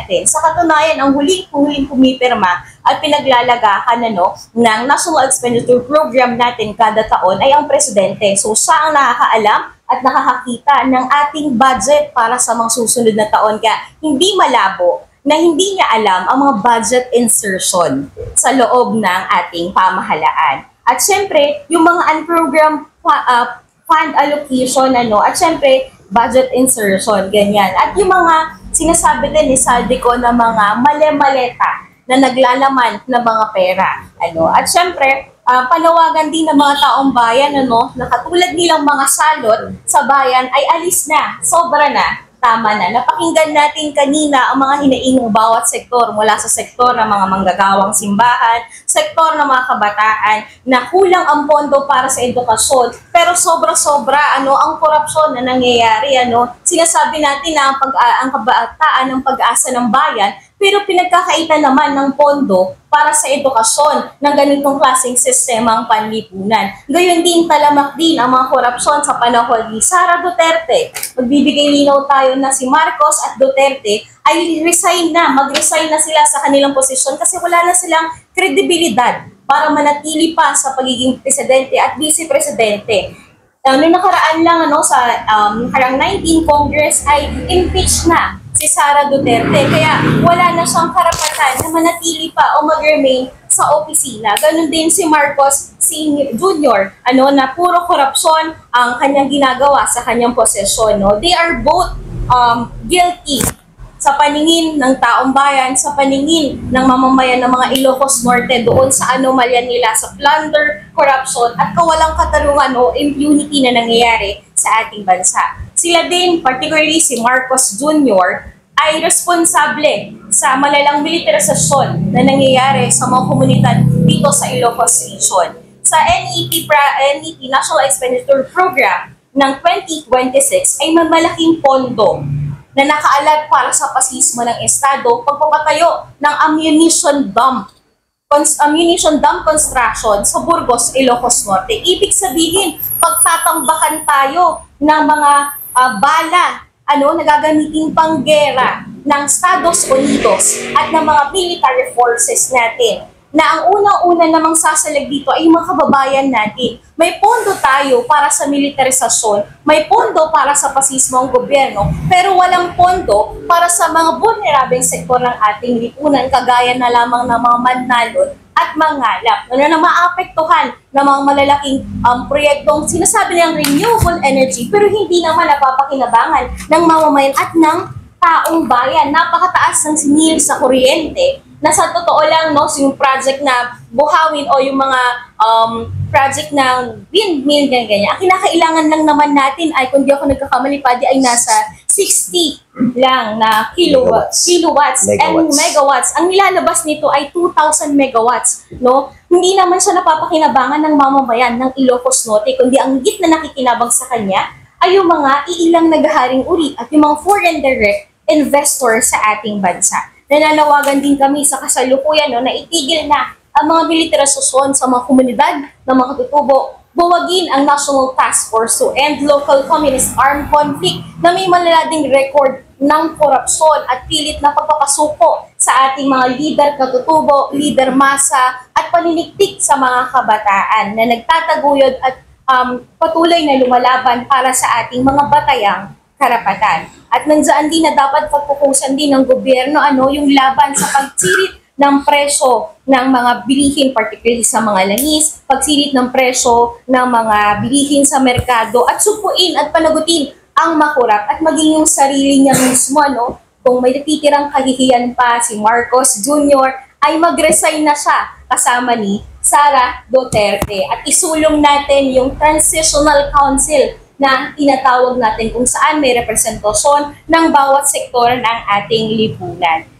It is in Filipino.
natin. Sa katunayan, ang huling pumipirma at pinaglalagahan ng National Expenditure Program natin kada taon ay ang Presidente. So siya ang nakakaalam at nakakakita ng ating budget para sa mga susunod na taon. Kaya hindi malabo na hindi niya alam ang mga budget insertion sa loob ng ating pamahalaan. At syempre, yung mga unprogrammed fund allocation, at syempre, budget insertion, ganyan. At yung mga sinasabi din ni Saldico na mga male-maleta na naglalaman ng mga pera. At syempre, panawagan din ng mga taong bayan na katulad nilang mga salot sa bayan ay alis na, sobra na. Tama na. Napakinggan natin kanina ang mga hinaingong bawat sektor mula sa sektor ng mga manggagawang simbahan, sektor ng mga kabataan na kulang ang pondo para sa edukasyon. Pero sobra-sobra ang korupsyon na nangyayari. Sinasabi natin na ang kabataan ng pag-asa ng bayan, pero pinagkakaitan naman ng pondo para sa edukasyon ng ganitong klaseng sistema ang panlipunan. Gayon din talamak din ang mga korupsyon sa panahon ni Sara Duterte. Magbibigay linaw tayo na si Marcos at Duterte ay mag-resign na sila sa kanilang posisyon kasi wala na silang kredibilidad para manatili pa sa pagiging presidente at vice-presidente. Noong nakaraan lang sa harang 19 Congress ay impeach na si Sara Duterte. Kaya wala na siyang karapatan na manatili pa o mag-remain sa opisina. Ganon din si Marcos Jr. Na puro korupsyon ang kanyang ginagawa sa kanyang posisyon. They are both guilty sa paningin ng taong bayan, sa paningin ng mamamayan ng mga Ilocos Norte doon sa anomalya nila sa plunder, corruption at kawalang katarungan o impunity na nangyayari sa ating bansa. Sila din, particularly si Marcos Jr., ay responsable sa malalang militarisasyon na nangyayari sa mga komunidad dito sa Ilocos Region. Sa NEP National Expenditure Program ng 2026 ay may malaking pondo na nakaalat para sa pasismo ng Estado pagpapatayo ng ammunition dump construction sa Burgos, Ilocos Norte. Ibig sabihin, pagtatambakan tayo ng mga bala na gagamitin panggera ng Estados Unidos at ng mga military forces natin. Na ang unang-una namang sasalag dito ay yung mga kababayan natin. May pondo tayo para sa militarisasyon, may pondo para sa pasismo ng gobyerno, pero walang pondo para sa mga vulnerable sektor ng ating lipunan, kagaya na lamang ng mga manlalon at mangalap na maapektuhan ng mga malalaking proyektong sinasabi niyang renewable energy pero hindi naman napapakinabangan ng mamamayan at ng taong bayan. Napakataas ng sinil sa kuryente na sa totoo lang yung project na buhawin o yung mga project ng windmill, ganyan. Ang kinakailangan lang naman natin ay, kung di ako nagkakamali pa, ay nasa 60 lang na kilowatts and megawatts. Ang nilalabas nito ay 2,000 megawatts. Hindi naman siya napapakinabangan ng mamamayan ng Ilocos Norte, kundi ang higit na nakikinabang sa kanya ay yung mga iilang naghaharing uri at yung mga foreign direct investors sa ating bansa. Nananawagan din kami sa kasalukuyan na itigil na ang mga militarisasyon sa mga komunidad ng mga katutubo, buwagin ang National Task Force to End Local Communist Armed Conflict na may malalading record ng korupsyon at pilit na pagpapasuko sa ating mga lider katutubo, lider masa at paniniktik sa mga kabataan na nagtataguyod at patuloy na lumalaban para sa ating mga batayang karapatan. At nandiyan din na dapat pagpupusan din ng gobyerno yung laban sa pagsirit ng presyo ng mga bilihin, particularly sa mga langis, pagsirit ng presyo ng mga bilihin sa merkado at supuin at panagutin ang makurap at maging yung sarili niya mismo. Kung may natitirang kahihiyan pa si Marcos Jr. ay mag-resign na siya kasama ni Sara Duterte at isulong natin yung Transitional Council na tinatawag natin kung saan may representasyon ng bawat sektor ng ating lipunan.